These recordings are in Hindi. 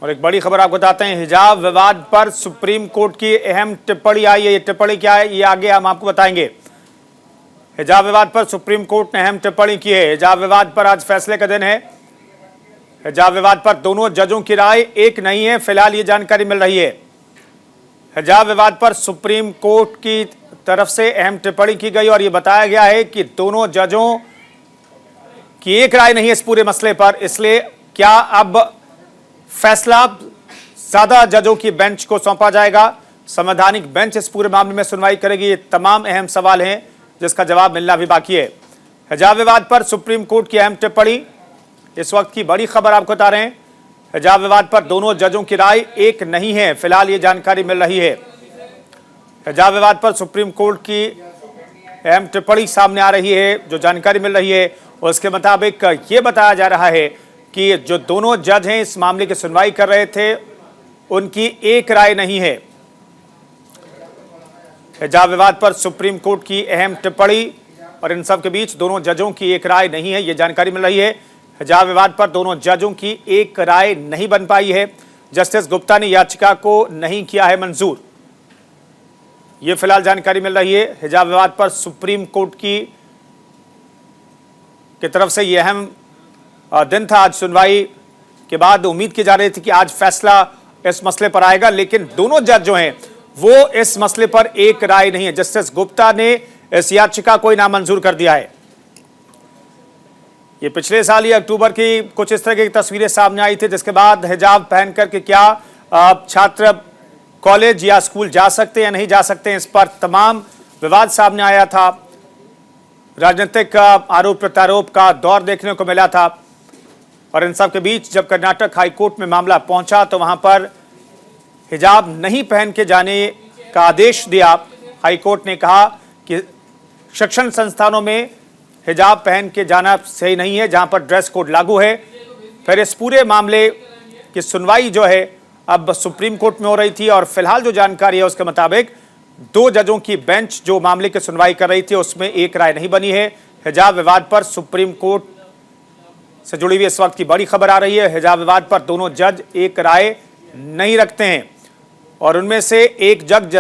और एक बड़ी खबर आपको बताते हैं, हिजाब विवाद पर सुप्रीम कोर्ट की अहम टिप्पणी आई है। ये टिप्पणी क्या है ये आगे हम आपको बताएंगे। हिजाब विवाद पर सुप्रीम कोर्ट ने अहम टिप्पणी की है। हिजाब विवाद पर आज फैसले का दिन है। हिजाब विवाद पर दोनों जजों की राय एक नहीं है, फिलहाल ये जानकारी मिल रही है। हिजाब विवाद पर सुप्रीम कोर्ट की तरफ से अहम टिप्पणी की गई और यह बताया गया है कि दोनों जजों की एक राय नहीं है इस पूरे मसले पर। इसलिए क्या अब फैसला ज्यादा जजों की बेंच को सौंपा जाएगा? संवैधानिक बेंच इस पूरे मामले में सुनवाई करेगी? ये तमाम अहम सवाल हैं जिसका जवाब मिलना भी बाकी है। हिजाब विवाद पर सुप्रीम कोर्ट की अहम टिप्पणी, इस वक्त की बड़ी खबर आपको बता रहे हैं। हिजाब विवाद पर दोनों जजों की राय एक नहीं है, फिलहाल ये जानकारी मिल रही है। हिजाब विवाद पर सुप्रीम कोर्ट की अहम टिप्पणी सामने आ रही है। जो जानकारी मिल रही है उसके मुताबिक ये बताया जा रहा है कि जो दोनों जज हैं इस मामले की सुनवाई कर रहे थे, उनकी एक राय नहीं है। हिजाब विवाद पर सुप्रीम कोर्ट की अहम टिप्पणी और इन सब के बीच दोनों जजों की एक राय नहीं है, यह जानकारी मिल रही है। हिजाब विवाद पर दोनों जजों की एक राय नहीं बन पाई है। जस्टिस गुप्ता ने याचिका को नहीं किया है मंजूर, यह फिलहाल जानकारी मिल रही है। हिजाब विवाद पर सुप्रीम कोर्ट की तरफ से यह अहम दिन था। आज सुनवाई के बाद उम्मीद की जा रही थी कि आज फैसला इस मसले पर आएगा, लेकिन दोनों जज जो हैं वो इस मसले पर एक राय नहीं है। जस्टिस गुप्ता ने इस याचिका को नामंजूर कर दिया है। ये पिछले साल ही अक्टूबर की कुछ इस तरह की तस्वीरें सामने आई थी, जिसके बाद हिजाब पहन करके क्या छात्र कॉलेज या स्कूल जा सकते हैं या नहीं जा सकते हैं, इस पर तमाम विवाद सामने आया था। राजनीतिक आरोप प्रत्यारोप का दौर देखने को मिला था और इन सब के बीच जब कर्नाटक हाईकोर्ट में मामला पहुंचा तो वहां पर हिजाब नहीं पहन के जाने का आदेश दिया। हाईकोर्ट ने कहा कि शिक्षण संस्थानों में हिजाब पहन के जाना सही नहीं है, जहां पर ड्रेस कोड लागू है। फिर इस पूरे मामले की सुनवाई जो है अब सुप्रीम कोर्ट में हो रही थी और फिलहाल जो जानकारी है उसके मुताबिक दो जजों की बेंच जो मामले की सुनवाई कर रही थी उसमें एक राय नहीं बनी है। हिजाब विवाद पर सुप्रीम कोर्ट से जुड़ी हुई इस वक्त की बड़ी खबर आ रही है। हिजाब विवाद पर दोनों जज एक राय नहीं रखते हैं और उनमें से एक जज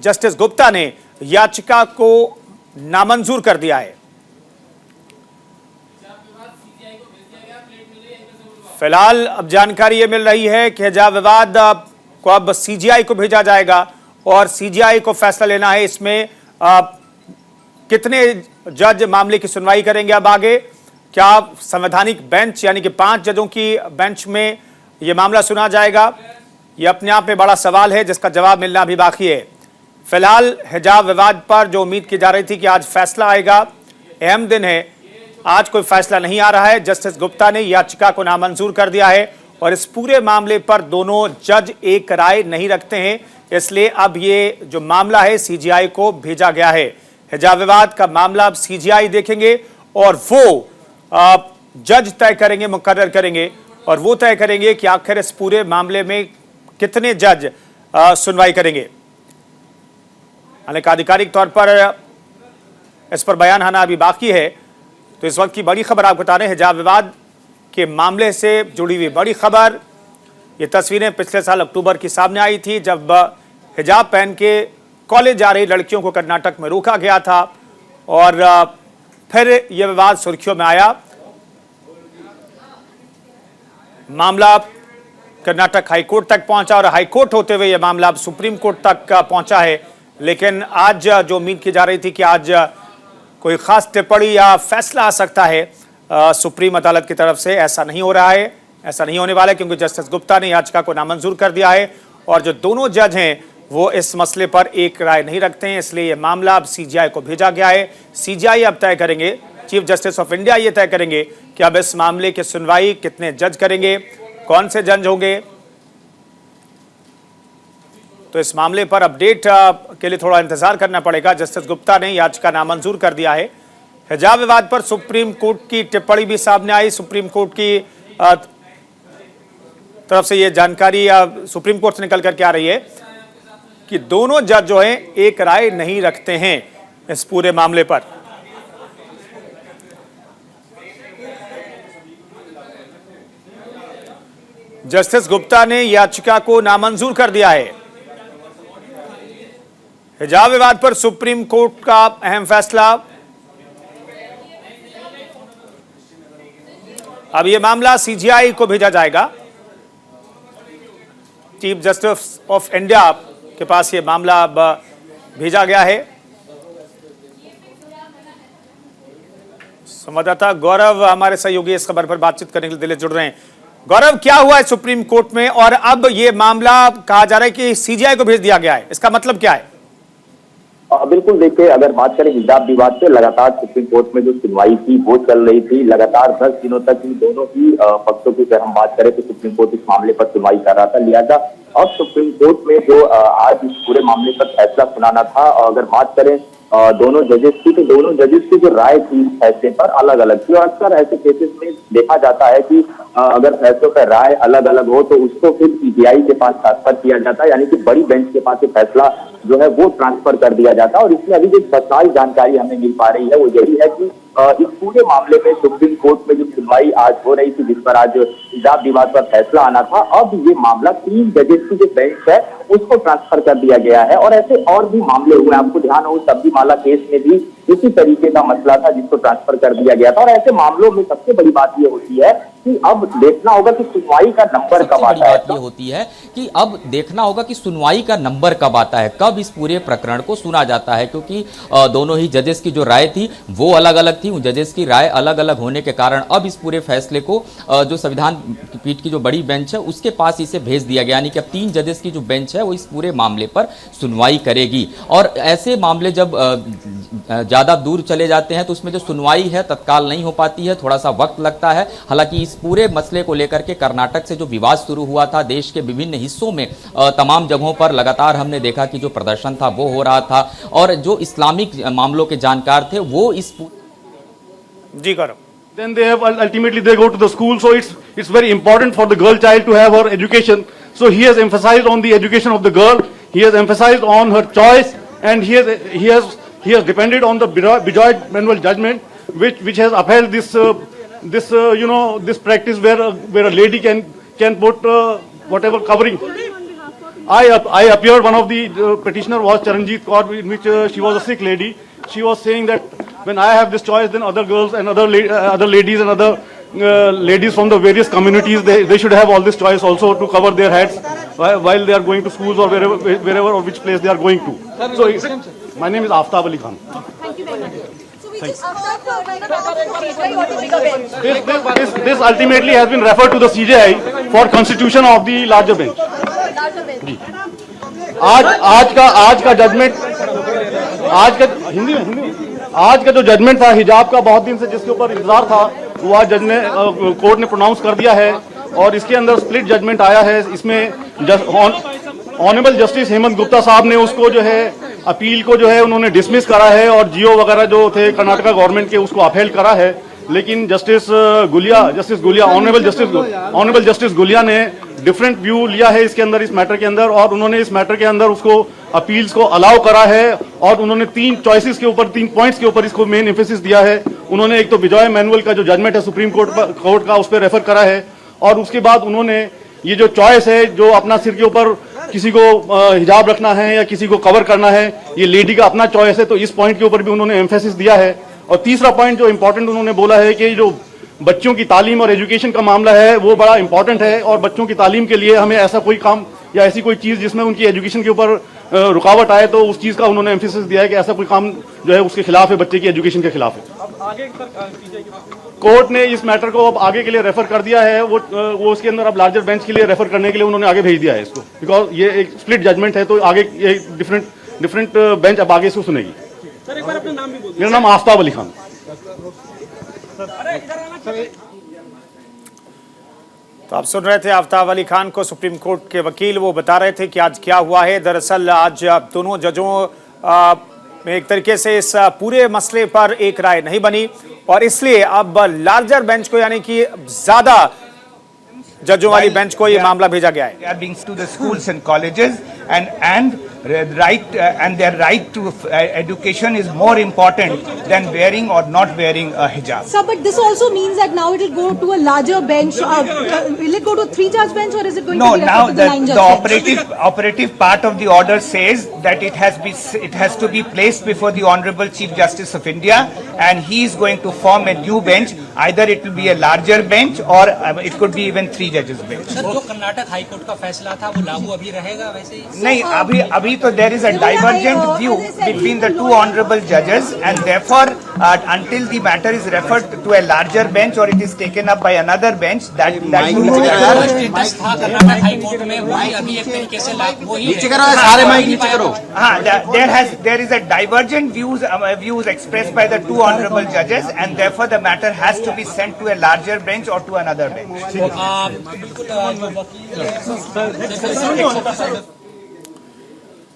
जस्टिस गुप्ता ने याचिका को नामंजूर कर दिया है। फिलहाल अब जानकारी ये मिल रही है कि हिजाब विवाद को अब सीजीआई को भेजा जाएगा और सीजीआई को फैसला लेना है इसमें कितने जज मामले की सुनवाई करेंगे। अब आगे क्या संवैधानिक बेंच यानी कि 5 जजों की बेंच में यह मामला सुना जाएगा, यह अपने आप में बड़ा सवाल है जिसका जवाब मिलना भी बाकी है। फिलहाल हिजाब विवाद पर जो उम्मीद की जा रही थी कि आज फैसला आएगा, अहम दिन है, आज कोई फैसला नहीं आ रहा है। जस्टिस गुप्ता ने याचिका को नामंजूर कर दिया है और इस पूरे मामले पर दोनों जज एक राय नहीं रखते हैं, इसलिए अब ये जो मामला है सीजीआई को भेजा गया है। हिजाब विवाद का मामला अब सीजीआई देखेंगे और वो जज तय करेंगे, मुकर्रर करेंगे और वो तय करेंगे कि आखिर इस पूरे मामले में कितने जज सुनवाई करेंगे। हालांकि आधिकारिक तौर पर इस पर बयान आना अभी बाकी है। तो इस वक्त की बड़ी खबर आपको बता रहे हैं, हिजाब विवाद के मामले से जुड़ी हुई बड़ी खबर। ये तस्वीरें पिछले साल अक्टूबर की सामने आई थी जब हिजाब पहन के कॉलेज जा रही लड़कियों को कर्नाटक में रोका गया था और फिर यह विवाद सुर्खियों में आया। मामला कर्नाटक हाईकोर्ट तक पहुंचा और हाईकोर्ट होते हुए यह मामला अब सुप्रीम कोर्ट तक पहुंचा है। लेकिन आज जो उम्मीद की जा रही थी कि आज कोई खास टिप्पणी या फैसला आ सकता है सुप्रीम अदालत की तरफ से, ऐसा नहीं हो रहा है, ऐसा नहीं होने वाला है क्योंकि जस्टिस गुप्ता ने याचिका को नामंजूर कर दिया है और जो दोनों जज हैं वो इस मसले पर एक राय नहीं रखते हैं। इसलिए यह मामला अब सीजीआई को भेजा गया है। सीजीआई अब तय करेंगे, चीफ जस्टिस ऑफ इंडिया ये तय करेंगे कि अब इस मामले की सुनवाई कितने जज करेंगे, कौन से जज होंगे। तो इस मामले पर अपडेट के लिए थोड़ा इंतजार करना पड़ेगा। जस्टिस गुप्ता ने याचिका नामंजूर कर दिया है। हिजाब विवाद पर सुप्रीम कोर्ट की टिप्पणी भी सामने आई। सुप्रीम कोर्ट की तरफ से यह जानकारी सुप्रीम कोर्ट से निकल करके आ रही है कि दोनों जज जो हैं एक राय नहीं रखते हैं इस पूरे मामले पर। जस्टिस गुप्ता ने याचिका को नामंजूर कर दिया है। हिजाब विवाद पर सुप्रीम कोर्ट का अहम फैसला। अब यह मामला सीजीआई को भेजा जाएगा। चीफ जस्टिस ऑफ इंडिया के पास यह मामला अब भेजा गया है। संवाददाता गौरव हमारे सहयोगी इस खबर पर बातचीत करने के लिए दिल्ली जुड़ रहे हैं। गौरव, क्या हुआ है सुप्रीम कोर्ट में और अब यह मामला कहा जा रहा है कि सीजीआई को भेज दिया गया है, इसका मतलब क्या है? बिल्कुल, देखिए, अगर बात करें हिजाब विवाद पे, लगातार सुप्रीम कोर्ट में जो सुनवाई थी वो चल रही थी। लगातार 10 दिनों तक इन दोनों ही पक्षों की अगर हम बात करें तो सुप्रीम कोर्ट इस मामले पर सुनवाई कर रहा था। लिहाजा अब सुप्रीम कोर्ट में जो आज इस पूरे मामले पर फैसला सुनाना था, अगर बात करें दोनों जजेस की, तो दोनों जजेस की जो राय थी इस फैसले पर अलग अलग थी। और अक्सर ऐसे केसेस में देखा जाता है कि अगर फैसलों पर राय अलग अलग हो तो उसको फिर सीजीआई के पास ट्रांसफर किया जाता है, यानी कि बड़ी बेंच के पास ये फैसला जो है वो ट्रांसफर कर दिया जाता है। और इसमें अभी जो तत्काल जानकारी हमें मिल पा रही है वो यही है कि इस पूरे मामले में सुप्रीम कोर्ट में जो सुनवाई आज हो रही थी, जिस पर आज हिजाब विवाद पर फैसला आना था, अब ये मामला 3 जजेस की जो बेंच है उसको ट्रांसफर कर दिया गया है। और ऐसे और भी मामले हुए, आपको ध्यान हो सबरीमाला केस में भी इसी तरीके का मसला था जिसको ट्रांसफर कर दिया गया था। और ऐसे मामलों में सबसे बड़ी बात ये होती है कि अब देखना होगा कि सुनवाई का नंबर कब आता है। ये होती है कि अब देखना होगा कि सुनवाई का नंबर कब आता है, कब इस पूरे प्रकरण को सुना जाता है, क्योंकि दोनों ही जजेस की जो राय थी वो अलग अलग थी। उन जजेस की राय अलग अलग होने के कारण अब इस पूरे फैसले को जो संविधान पीठ की जो बड़ी बेंच है उसके पास इसे भेज दिया गया, यानी कि अब 3 जजेस की जो बेंच है वो इस पूरे मामले पर सुनवाई करेगी। और ऐसे मामले जब ज्यादा दूर चले जाते हैं तो उसमें जो सुनवाई है तत्काल नहीं हो पाती है, थोड़ा सा वक्त लगता है। हालांकि इस पूरे मसले को लेकर के कर्नाटक से जो विवाद शुरू हुआ था, देश के विभिन्न हिस्सों में तमाम जगहों पर लगातार हमने देखा कि जो प्रदर्शन था वो हो रहा था और जो इस्लामिक मामलों के जानकार थे वो इस जी करो। Then they have ultimately they go to the school, so it's very important for the girl child to have her education. So he has emphasized on the education of the girl. He has emphasized on her choice, and he has depended on the Bijoy manual judgment, which has upheld this practice where a lady can put whatever covering. I appeared. One of the petitioner was Charanjit Kaur, in which she was a Sikh lady. She was saying that when I have this choice, then other girls and other ladies and other ladies from the various communities, they should have all this choice also to cover their heads while they are going to schools or wherever or which place they are going to. So my name is Aftab Ali Khan. Thank you very much. So we just This ultimately has been referred to the CJI for constitution of the larger bench. आज का जजमेंट, आज का जो जजमेंट था हिजाब का, बहुत दिन से जिसके ऊपर इंतजार था, वो आज जज ने कोर्ट ने प्रोनाउंस कर दिया है और इसके अंदर स्प्लिट जजमेंट आया है। इसमें ऑनरेबल जस्टिस हेमंत गुप्ता साहब ने उसको जो है अपील को जो है उन्होंने डिसमिस करा है और जीओ वगैरह जो थे कर्नाटका गवर्नमेंट के उसको अपहेल्ड करा है। लेकिन justice Gulia honourable justice Gulia ने डिफरेंट व्यू लिया है इसके अंदर, इस मैटर के अंदर, और उन्होंने इस मैटर के अंदर उसको अपील्स को अलाउ करा है और उन्होंने 3 चॉइसेस के ऊपर, 3 पॉइंट्स के ऊपर इसको मेन एम्फेसिस दिया है। उन्होंने एक तो बिजॉय मैनुअल का जो जजमेंट है सुप्रीम कोर्ट का, उस पर रेफर करा है और उसके बाद उन्होंने ये जो चॉइस है, जो अपना सिर के ऊपर किसी को हिजाब रखना है या किसी को कवर करना है, ये लेडी का अपना चॉइस है, तो इस पॉइंट के ऊपर भी उन्होंने एम्फेसिस दिया है। और तीसरा पॉइंट जो इंपॉर्टेंट उन्होंने बोला है कि जो बच्चों की तालीम और एजुकेशन का मामला है वो बड़ा इंपॉर्टेंट है और बच्चों की तालीम के लिए हमें ऐसा कोई काम या ऐसी कोई चीज़ जिसमें उनकी एजुकेशन के ऊपर रुकावट आए तो उस चीज़ का उन्होंने एम्फेसिस दिया है कि ऐसा कोई काम जो है उसके खिलाफ है, बच्चे की एजुकेशन के खिलाफ है। कोर्ट ने इस मैटर को अब आगे के लिए रेफर कर दिया है, वो उसके अंदर अब लार्जर बेंच के लिए रेफर करने के लिए उन्होंने आगे भेज दिया है इसको, बिकॉज ये एक स्प्लिट जजमेंट है तो आगे ये डिफरेंट बेंच अब आगे इसको सुनेगी। सर एक बार अपना नाम भी बोल दीजिए। मेरा नाम आफ्ताब अली खान। तो आप सुन रहे थे आफ्ताब अली खान को, सुप्रीम कोर्ट के वकील। वो बता रहे थे कि आज क्या हुआ है। दरअसल आज दोनों जजों में एक तरीके से इस पूरे मसले पर एक राय नहीं बनी और इसलिए अब लार्जर बेंच को, यानी कि ज्यादा जजों वाली बेंच को ये मामला भेजा गया है। They are being to the schools and colleges and right and their right to education is more important than wearing or not wearing a hijab. Sir, but this also means that now it will go to a larger bench. Will it go to a 3-judge bench or is it going No, to be now referred to the 9-judge bench? operative part of the order says that it has to be placed before the Honorable Chief Justice of India, and he is going to form a new bench. Either it will be a larger bench or it could be even 3 judges bench. Sir जो कर्नाटक हाई कोर्ट का फैसला था वो लागू अभी रहेगा वैसे ही? नहीं, अभी तो there is a divergent view between the 2 honorable judges, and therefore until the matter is referred to a larger bench or it is taken up by another bench, that status था कर्नाटक हाई कोर्ट में वही अभी एक तरीके से लागू वही there is a divergent views expressed by the 2 honorable judges, and therefore the matter has to be sent to a larger bench or to another bench.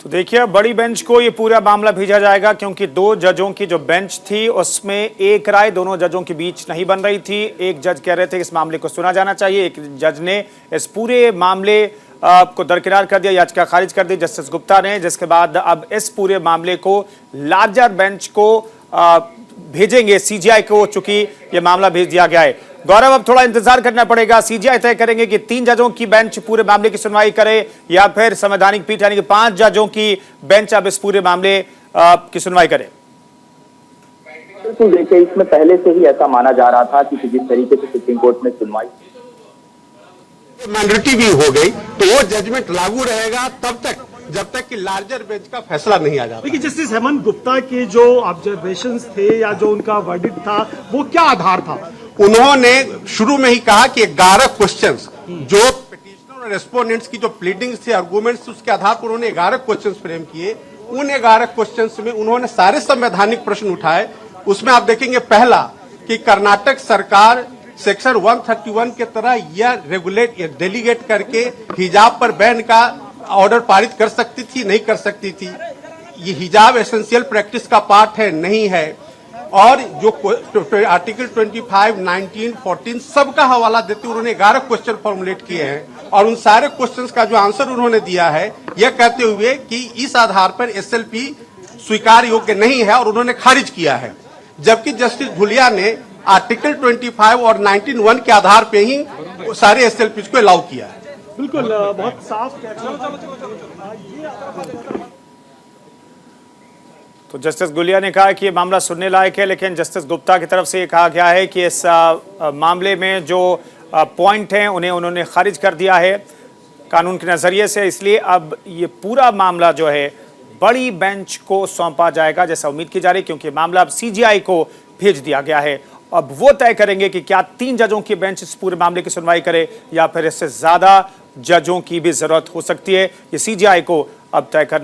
तो देखिए, बड़ी बेंच को ये पूरा मामला भेजा जाएगा क्योंकि 2 जजों की जो बेंच थी उसमें एक राय दोनों जजों के बीच नहीं बन रही थी। एक जज कह रहे थे कि इस मामले को सुना जाना चाहिए, एक जज ने इस पूरे मामले को दरकिनार कर दिया, याचिका खारिज कर दी जस्टिस गुप्ता ने, जिसके बाद अब इस पूरे मामले को लार्जर बेंच को भेजेंगे सीजीआई को, चूंकि ये मामला भेज दिया गया है। गौरव, अब थोड़ा इंतजार करना पड़ेगा, सीजीआई तय करेंगे कि 3 जजों की बेंच पूरे मामले की सुनवाई करे या फिर संवैधानिक पीठ यानी कि 5 जजों की बेंच अब इस पूरे मामले की सुनवाई करे। बिल्कुल, देखिए इसमें पहले से ही ऐसा माना जा रहा था कि जिस तरीके से सुप्रीम कोर्ट में सुनवाई माइनॉरिटी भी हो गई तो वो जजमेंट लागू रहेगा तब तक जब तक कि लार्जर बेंच का फैसला नहीं आ जाता। देखिए, जस्टिस हेमंत गुप्ता के जो ऑब्जर्वेशंस थे या जो उनका वर्डिक्ट था वो क्या आधार था? उन्होंने शुरू में ही कहा कि 11 क्वेश्चंस जो पिटिशनर और रेस्पोंडेंट्स की जो प्लीडिंग्स थी, आर्गुमेंट्स, उसके आधार पर उन्होंने 11 क्वेश्चंस फ्रेम किए। उन 11 क्वेश्चंस में उन्होंने सारे संवैधानिक प्रश्न उठाए। उसमें आप देखेंगे पहला कि कर्नाटक सरकार सेक्शन 131 के तरह यह रेगुलेट या डेलीगेट करके हिजाब पर बैन का ऑर्डर पारित कर सकती थी, नहीं कर सकती थी। ये हिजाब एसेंशियल प्रैक्टिस का पार्ट है, नहीं है। और जो आर्टिकल 25, 19, 14 सबका हवाला देते उन्होंने 11 क्वेश्चन फॉर्मुलेट किए हैं और उन सारे क्वेश्चंस का जो आंसर उन्होंने दिया है यह कहते हुए कि इस आधार पर एसएलपी स्वीकार योग्य नहीं है और उन्होंने खारिज किया है। जबकि जस्टिस धुलिया ने आर्टिकल 25 और 19(1) के आधार पे ही सारे एसएलपी को अलाउ किया है। बिल्कुल, बहुत साफ तो जस्टिस गुलिया ने कहा कि ये मामला सुनने लायक है, लेकिन जस्टिस गुप्ता की तरफ से ये कहा गया है कि इस मामले में जो पॉइंट हैं उन्हें उन्होंने खारिज कर दिया है कानून के नजरिए से, इसलिए अब ये पूरा मामला जो है बड़ी बेंच को सौंपा जाएगा जैसा उम्मीद की जा रही है, क्योंकि मामला अब सीजीआई को भेज दिया गया है। अब वो तय करेंगे कि क्या 3 जजों की बेंच इस पूरे मामले की सुनवाई करे या फिर इससे ज्यादा जजों की भी जरूरत हो सकती है। ये सीजीआई को अब तय करना है।